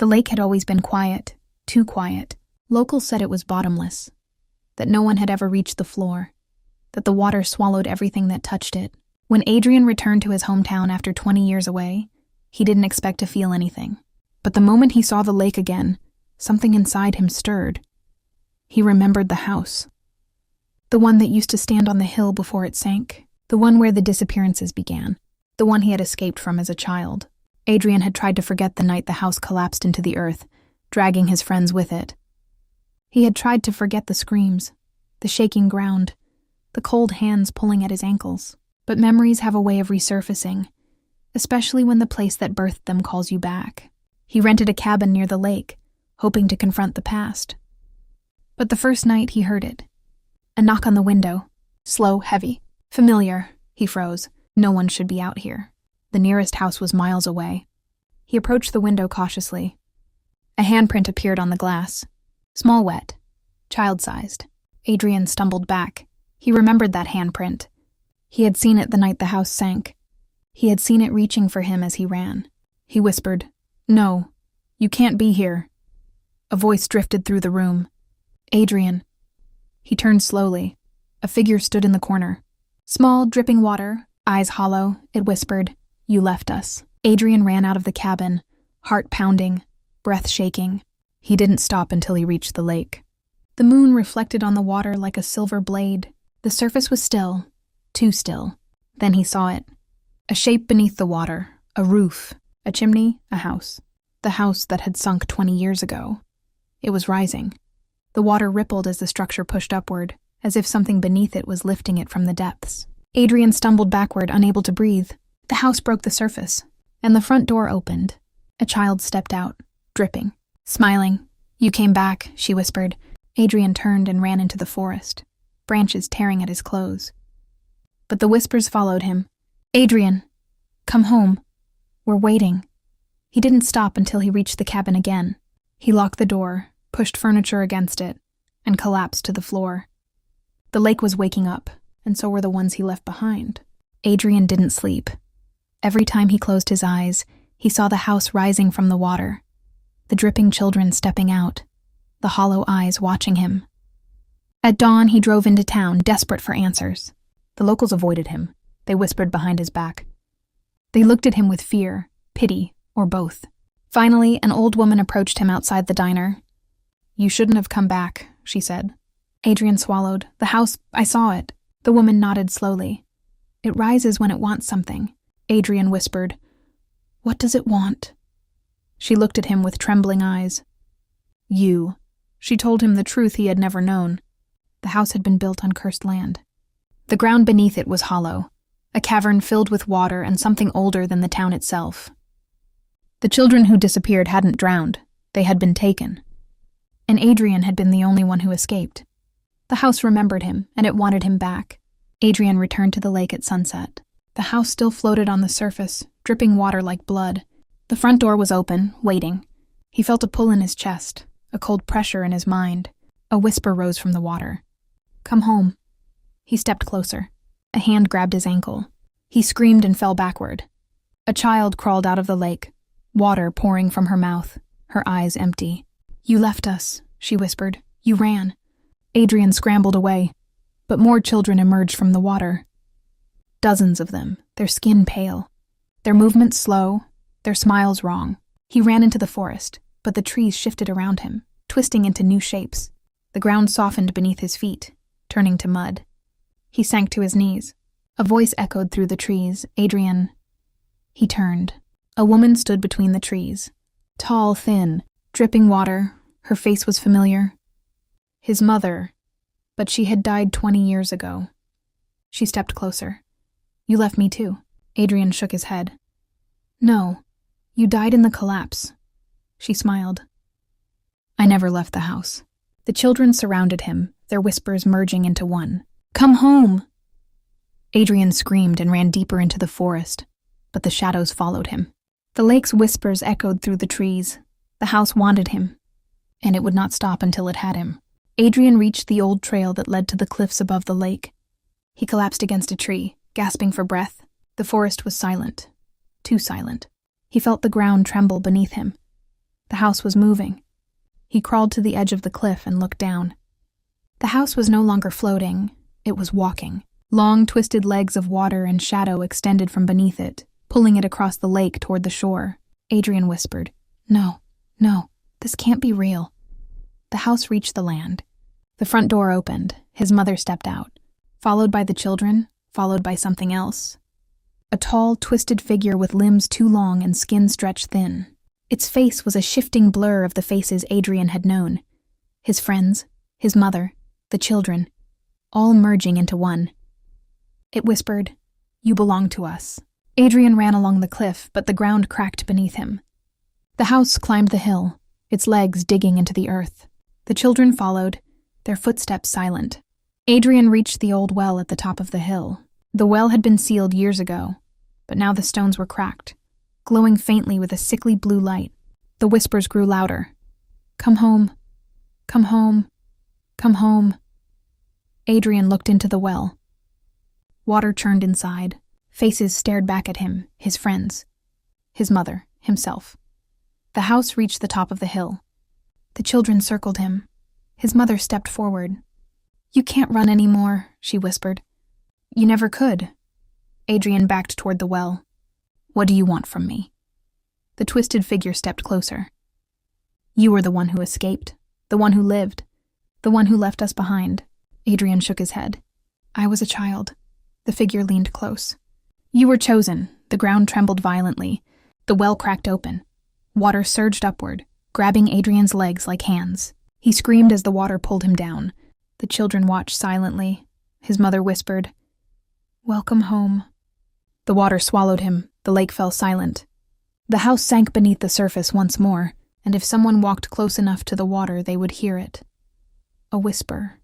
The lake had always been quiet, too quiet. Locals said it was bottomless, that no one had ever reached the floor, that the water swallowed everything that touched it. When Adrian returned to his hometown after 20 years away, he didn't expect to feel anything. But the moment he saw the lake again, something inside him stirred. He remembered the house. The one that used to stand on the hill before it sank. The one where the disappearances began. The one he had escaped from as a child. Adrian had tried to forget the night the house collapsed into the earth, dragging his friends with it. He had tried to forget the screams, the shaking ground, the cold hands pulling at his ankles. But memories have a way of resurfacing, especially when the place that birthed them calls you back. He rented a cabin near the lake, hoping to confront the past. But the first night he heard it. A knock on the window. Slow, heavy. Familiar. He froze. No one should be out here. The nearest house was miles away. He approached the window cautiously. A handprint appeared on the glass. Small, wet. Child-sized. Adrian stumbled back. He remembered that handprint. He had seen it the night the house sank. He had seen it reaching for him as he ran. He whispered, "No, you can't be here." A voice drifted through the room. "Adrian." He turned slowly. A figure stood in the corner. Small, dripping water, eyes hollow, it whispered, "You left us." Adrian ran out of the cabin, heart pounding, breath shaking. He didn't stop until he reached the lake. The moon reflected on the water like a silver blade. The surface was still, too still. Then he saw it. A shape beneath the water, a roof, a chimney, a house. The house that had sunk 20 years ago. It was rising. The water rippled as the structure pushed upward, as if something beneath it was lifting it from the depths. Adrian stumbled backward, unable to breathe. The house broke the surface, and the front door opened. A child stepped out, dripping, smiling. "You came back," she whispered. Adrian turned and ran into the forest, branches tearing at his clothes. But the whispers followed him. "Adrian, come home. We're waiting." He didn't stop until he reached the cabin again. He locked the door, pushed furniture against it, and collapsed to the floor. The lake was waking up, and so were the ones he left behind. Adrian didn't sleep. Every time he closed his eyes, he saw the house rising from the water, the dripping children stepping out, the hollow eyes watching him. At dawn, he drove into town, desperate for answers. The locals avoided him. They whispered behind his back. They looked at him with fear, pity, or both. Finally, an old woman approached him outside the diner. "You shouldn't have come back," she said. Adrian swallowed. "The house, I saw it." The woman nodded slowly. "It rises when it wants something." Adrian whispered, "What does it want?" She looked at him with trembling eyes. "You." She told him the truth he had never known. The house had been built on cursed land. The ground beneath it was hollow, a cavern filled with water and something older than the town itself. The children who disappeared hadn't drowned. They had been taken. And Adrian had been the only one who escaped. The house remembered him, and it wanted him back. Adrian returned to the lake at sunset. The house still floated on the surface, dripping water like blood. The front door was open, waiting. He felt a pull in his chest, a cold pressure in his mind. A whisper rose from the water. "Come home." He stepped closer. A hand grabbed his ankle. He screamed and fell backward. A child crawled out of the lake, water pouring from her mouth, her eyes empty. "You left us," she whispered. "You ran." Adrian scrambled away, but more children emerged from the water. Dozens of them, their skin pale, their movements slow, their smiles wrong. He ran into the forest, but the trees shifted around him, twisting into new shapes. The ground softened beneath his feet, turning to mud. He sank to his knees. A voice echoed through the trees. "Adrian." He turned. A woman stood between the trees. Tall, thin, dripping water. Her face was familiar. His mother, but she had died 20 years ago. She stepped closer. "You left me too." Adrian shook his head. "No, you died in the collapse." She smiled. "I never left the house." The children surrounded him, their whispers merging into one. "Come home!" Adrian screamed and ran deeper into the forest, but the shadows followed him. The lake's whispers echoed through the trees. The house wanted him, and it would not stop until it had him. Adrian reached the old trail that led to the cliffs above the lake. He collapsed against a tree, gasping for breath. The forest was silent, too silent. He felt the ground tremble beneath him. The house was moving. He crawled to the edge of the cliff and looked down. The house was no longer floating, it was walking. Long, twisted legs of water and shadow extended from beneath it, pulling it across the lake toward the shore. Adrian whispered, "No, no, this can't be real." The house reached the land. The front door opened. His mother stepped out, followed by the children, followed by something else. A tall, twisted figure with limbs too long and skin stretched thin. Its face was a shifting blur of the faces Adrian had known. His friends, his mother, the children, all merging into one. It whispered, "You belong to us." Adrian ran along the cliff, but the ground cracked beneath him. The house climbed the hill, its legs digging into the earth. The children followed, their footsteps silent. Adrian reached the old well at the top of the hill. The well had been sealed years ago, but now the stones were cracked, glowing faintly with a sickly blue light. The whispers grew louder. "Come home. Come home. Come home." Adrian looked into the well. Water churned inside. Faces stared back at him, his friends, his mother, himself. The house reached the top of the hill. The children circled him. His mother stepped forward. "You can't run anymore," she whispered. "You never could." Adrian backed toward the well. "What do you want from me?" The twisted figure stepped closer. "You were the one who escaped, the one who lived, the one who left us behind." Adrian shook his head. "I was a child." The figure leaned close. "You were chosen." The ground trembled violently. The well cracked open. Water surged upward, grabbing Adrian's legs like hands. He screamed as the water pulled him down. The children watched silently. His mother whispered, "Welcome home." The water swallowed him. The lake fell silent. The house sank beneath the surface once more, and if someone walked close enough to the water, they would hear it. A whisper.